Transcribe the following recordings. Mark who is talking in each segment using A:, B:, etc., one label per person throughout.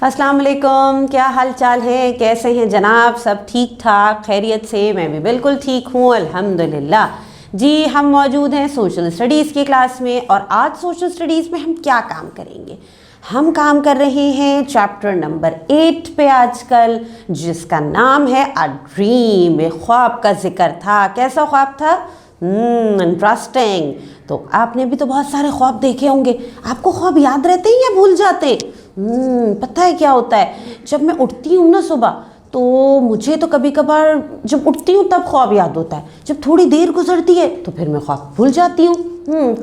A: अस्सलाम वालेकुम, क्या हाल चाल है, कैसे हैं जनाब? सब ठीक ठाक खैरियत से? मैं भी बिल्कुल ठीक हूँ अल्हम्दुलिल्लाह। जी, हम मौजूद हैं सोशल स्टडीज़ की क्लास में और आज सोशल स्टडीज़ में हम क्या काम करेंगे? हम काम कर रहे हैं चैप्टर नंबर 8 पे आजकल, जिसका नाम है अ ड्रीम। एक ख्वाब का जिक्र था। कैसा ख्वाब था? इंटरेस्टिंग। तो आपने भी तो बहुत सारे ख्वाब देखे होंगे। आपको ख्वाब याद रहते हैं या भूल जाते हैं? पता है क्या होता है, जब मैं उठती हूँ ना सुबह, तो मुझे तो कभी कभार जब उठती हूँ तब ख्वाब याद होता है। जब थोड़ी देर गुजरती है तो फिर मैं ख्वाब भूल जाती हूँ।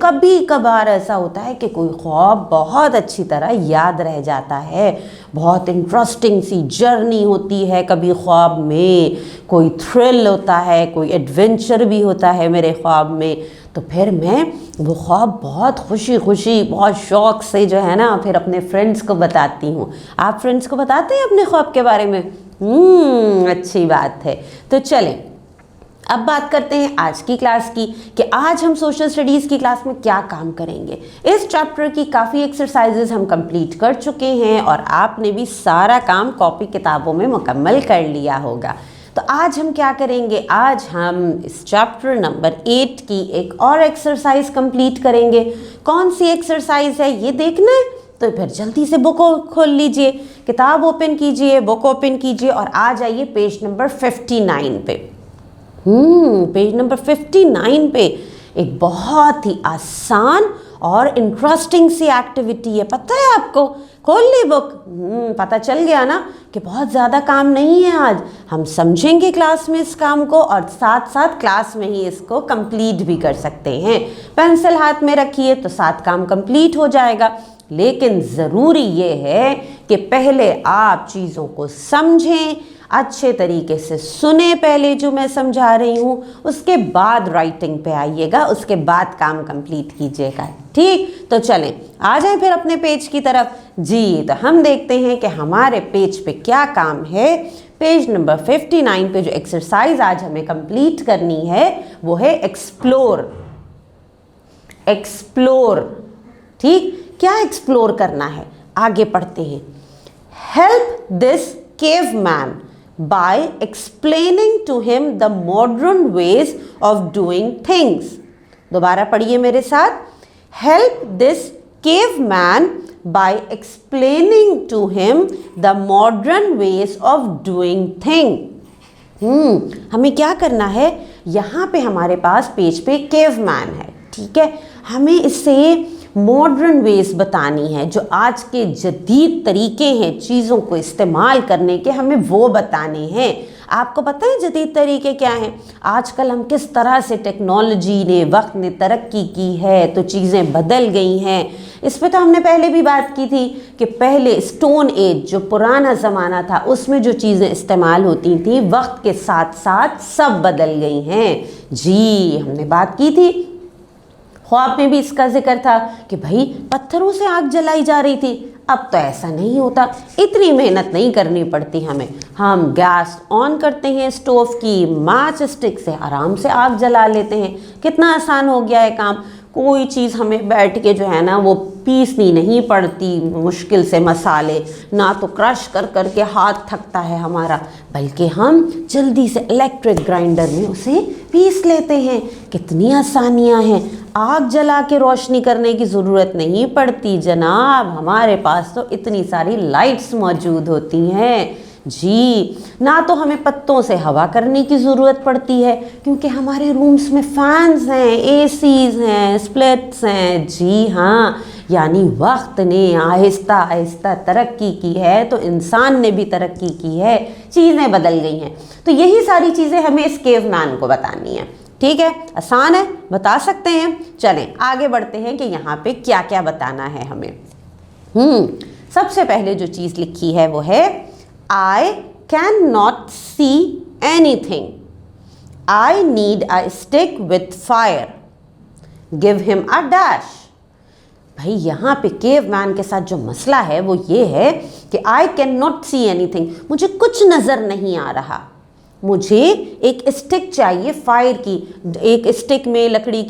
A: कभी कभार ऐसा होता है कि कोई ख्वाब बहुत अच्छी तरह याद रह जाता है। बहुत इंटरेस्टिंग सी जर्नी होती है कभी ख्वाब में, कोई थ्रिल होता है, कोई एडवेंचर भी होता है मेरे ख्वाब में। तो फिर मैं वो ख्वाब बहुत खुशी खुशी, बहुत शौक़ से जो है ना फिर अपने फ्रेंड्स को बताती हूँ। आप फ्रेंड्स को बताते हैं अपने ख्वाब के बारे में? अच्छी बात है। तो चलें अब बात करते हैं आज की क्लास की, कि आज हम सोशल स्टडीज़ की क्लास में क्या काम करेंगे। इस चैप्टर की काफ़ी एक्सरसाइजेज हम कंप्लीट कर चुके हैं और आपने भी सारा काम कॉपी किताबों में मुकम्मल कर लिया होगा। तो आज हम क्या करेंगे? आज हम इस चैप्टर नंबर 8 की एक और एक्सरसाइज कंप्लीट करेंगे। कौन सी एक्सरसाइज है ये देखना है? तो फिर जल्दी से बुक खोल लीजिए, किताब ओपन कीजिए, बुक ओपन कीजिए और आ जाइए पेज नंबर 59 पे। पेज नंबर 59 पे एक बहुत ही आसान और इंटरेस्टिंग सी एक्टिविटी है। पता है आपको? खोल ली बुक। पता चल गया ना कि बहुत ज़्यादा काम नहीं है आज। हम समझेंगे क्लास में इस काम को और साथ साथ क्लास में ही इसको कंप्लीट भी कर सकते हैं। पेंसिल हाथ में रखिए तो साथ काम कंप्लीट हो जाएगा। लेकिन ज़रूरी ये है कि पहले आप चीज़ों को समझें, अच्छे तरीके से सुने पहले जो मैं समझा रही हूँ, उसके बाद राइटिंग पे आइएगा, उसके बाद काम कंप्लीट कीजिएगा। ठीक, तो चलें आ जाएं फिर अपने पेज की तरफ। जी, तो हम देखते हैं कि हमारे पेज पे क्या काम है। पेज नंबर 59 पे जो एक्सरसाइज आज हमें कंप्लीट करनी है वो है एक्सप्लोर। एक्सप्लोर, ठीक, क्या एक्सप्लोर करना है? आगे पढ़ते हैं। Help this caveman by explaining to him the modern ways of doing things. दोबारा पढ़िए मेरे साथ। Help this caveman by explaining to him the modern ways of doing things. हमें क्या करना है? यहाँ पे हमारे पास पेज पे caveman है, ठीक है। हमें इससे मॉडर्न वेज बतानी है, जो आज के जदीद तरीके हैं चीज़ों को इस्तेमाल करने के, हमें वो बताने हैं। आपको पता है जदीद तरीके क्या हैं? आजकल हम किस तरह से टेक्नोलॉजी ने, वक्त ने तरक्की की है तो चीज़ें बदल गई हैं। इस पे तो हमने पहले भी बात की थी कि पहले स्टोन एज जो पुराना ज़माना था उसमें जो चीज़ें इस्तेमाल होती थी वक्त के साथ साथ सब बदल गई हैं। जी, हमने बात की थी। ख्वाब में भी इसका जिक्र था कि भाई पत्थरों से आग जलाई जा रही थी। अब तो ऐसा नहीं होता, इतनी मेहनत नहीं करनी पड़ती हमें। हम गैस ऑन करते हैं स्टोव की, माच स्टिक से आराम से आग जला लेते हैं। कितना आसान हो गया है काम। कोई चीज़ हमें बैठ के जो है ना वो पीसनी नहीं पड़ती मुश्किल से मसाले, ना तो क्रश कर कर के हाथ थकता है हमारा, बल्कि हम जल्दी से इलेक्ट्रिक ग्राइंडर में उसे पीस लेते हैं। कितनी आसानियां हैं। आग जला के रोशनी करने की ज़रूरत नहीं पड़ती जनाब, हमारे पास तो इतनी सारी लाइट्स मौजूद होती हैं। जी, ना तो हमें पत्तों से हवा करने की ज़रूरत पड़ती है क्योंकि हमारे रूम्स में फैंस हैं, एसीज़ हैं, स्प्लिट्स हैं। जी हाँ, यानी वक्त ने आहिस्ता आहिस्ता तरक्की की है तो इंसान ने भी तरक्की की है, चीज़ें बदल गई हैं। तो यही सारी चीज़ें हमें इस केवमैन को बतानी है। ठीक है, आसान है, बता सकते हैं। चलें आगे बढ़ते हैं कि यहाँ पे क्या क्या बताना है हमें। सबसे पहले जो चीज़ लिखी है वो है I cannot see anything. I need a stick with fire. Give him a dash. भाई यहाँ पे केवमैन के साथ जो मसला है वो ये है कि I cannot see anything. मुझे कुछ नज़र नहीं आ रहा। मुझे एक स्टिक चाहिए फायर की। एक स्टिक में लकड़ी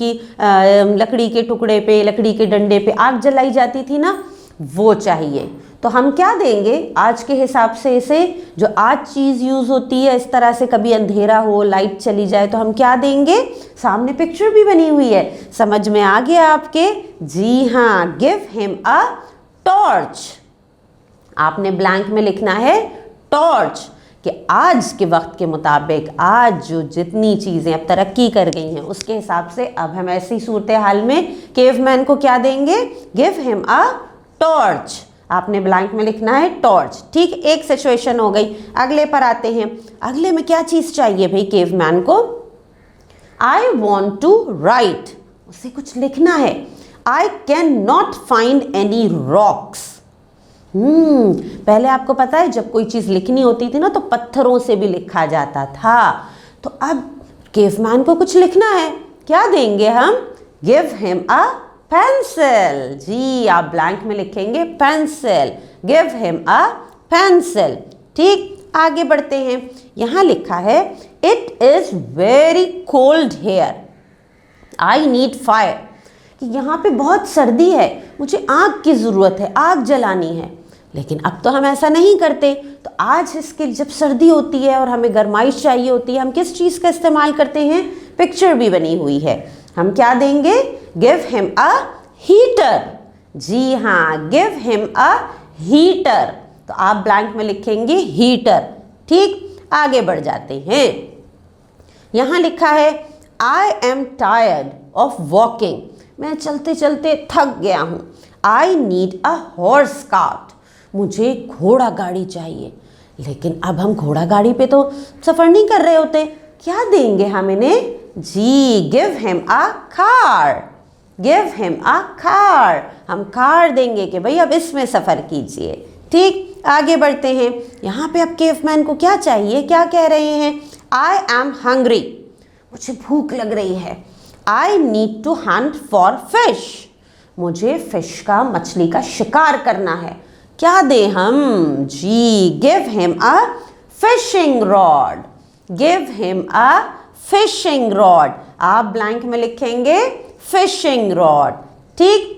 A: के टुकड़े पे, लकड़ी के डंडे पे आग जलाई जाती थी ना, वो चाहिए। तो हम क्या देंगे आज के हिसाब से इसे, जो आज चीज़ यूज़ होती है इस तरह से, कभी अंधेरा हो लाइट चली जाए तो हम क्या देंगे, सामने पिक्चर भी बनी हुई है, समझ में आ गया आपके? जी हाँ, गिव हिम अ टॉर्च। आपने ब्लैंक में लिखना है टॉर्च, कि आज के वक्त के मुताबिक आज जो जितनी चीज़ें अब तरक्की कर गई हैं उसके हिसाब से अब हम ऐसी सूरत हाल में केवमैन को क्या देंगे, गिव हिम अ टॉर्च। आपने ब्लैंक में लिखना है टॉर्च। ठीक, एक सिचुएशन हो गई। अगले पर आते हैं। अगले में क्या चीज़ चाहिए भाई केवमैन को? आई वॉन्ट टू राइट, उसे कुछ लिखना है। I can not find any rocks. पहले आपको पता है जब कोई चीज़ लिखनी होती थी ना तो पत्थरों से भी लिखा जाता था। तो अब केवमैन को कुछ लिखना है, क्या देंगे हम? Give him a pencil. जी, आप ब्लैंक में लिखेंगे pencil, give him a pencil. ठीक, आगे बढ़ते हैं। यहाँ लिखा है it is very cold here, I need fire, कि यहाँ पे बहुत सर्दी है, मुझे आग की ज़रूरत है, आग जलानी है। लेकिन अब तो हम ऐसा नहीं करते। तो आज इसके जब सर्दी होती है और हमें गर्माइश चाहिए होती है, हम किस चीज़ का इस्तेमाल करते हैं? पिक्चर भी बनी हुई है, हम क्या देंगे? Give him a heater. जी हाँ, गिव हिम अ हीटर। तो आप ब्लैंक में लिखेंगे हीटर। ठीक, आगे बढ़ जाते हैं। यहाँ लिखा है I am tired of walking, मैं चलते चलते थक गया हूँ। I need a horse cart, मुझे घोड़ा गाड़ी चाहिए। लेकिन अब हम घोड़ा गाड़ी पे तो सफ़र नहीं कर रहे होते, क्या देंगे हम इन्हें? जी, give him a car, give him a car. हम कार देंगे कि भाई अब इसमें सफ़र कीजिए। ठीक, आगे बढ़ते हैं। यहाँ पे अब केवमैन को क्या चाहिए, क्या कह रहे हैं? आई एम हंग्री, मुझे भूख लग रही है। I need to hunt for fish, मुझे फिश का, मछली का शिकार करना है। क्या दें हम? जी, give him a fishing rod, give him a fishing rod. आप ब्लैंक में लिखेंगे फिशिंग रॉड। ठीक,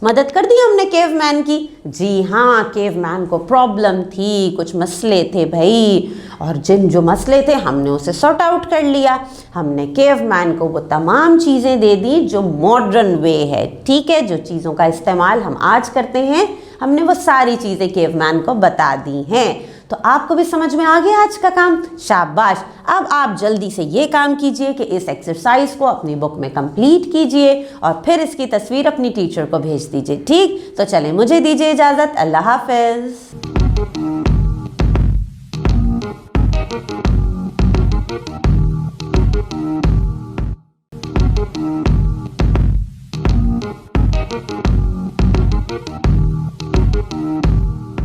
A: मदद कर दी हमने केवमैन की। जी हाँ, केवमैन को प्रॉब्लम थी, कुछ मसले थे भाई, और जिन जो मसले थे हमने उसे सॉर्ट आउट कर लिया। हमने केवमैन को वो तमाम चीज़ें दे दी जो मॉडर्न वे है। ठीक है, जो चीज़ों का इस्तेमाल हम आज करते हैं हमने वो सारी चीज़ें केवमैन को बता दी हैं। तो आपको भी समझ में आ गया आज का काम? शाबाश। अब आप जल्दी से ये काम कीजिए कि इस एक्सरसाइज को अपनी बुक में कंप्लीट कीजिए और फिर इसकी तस्वीर अपनी टीचर को भेज दीजिए। ठीक, तो चलें, मुझे दीजिए इजाज़त। अल्लाह हाफ़िज़।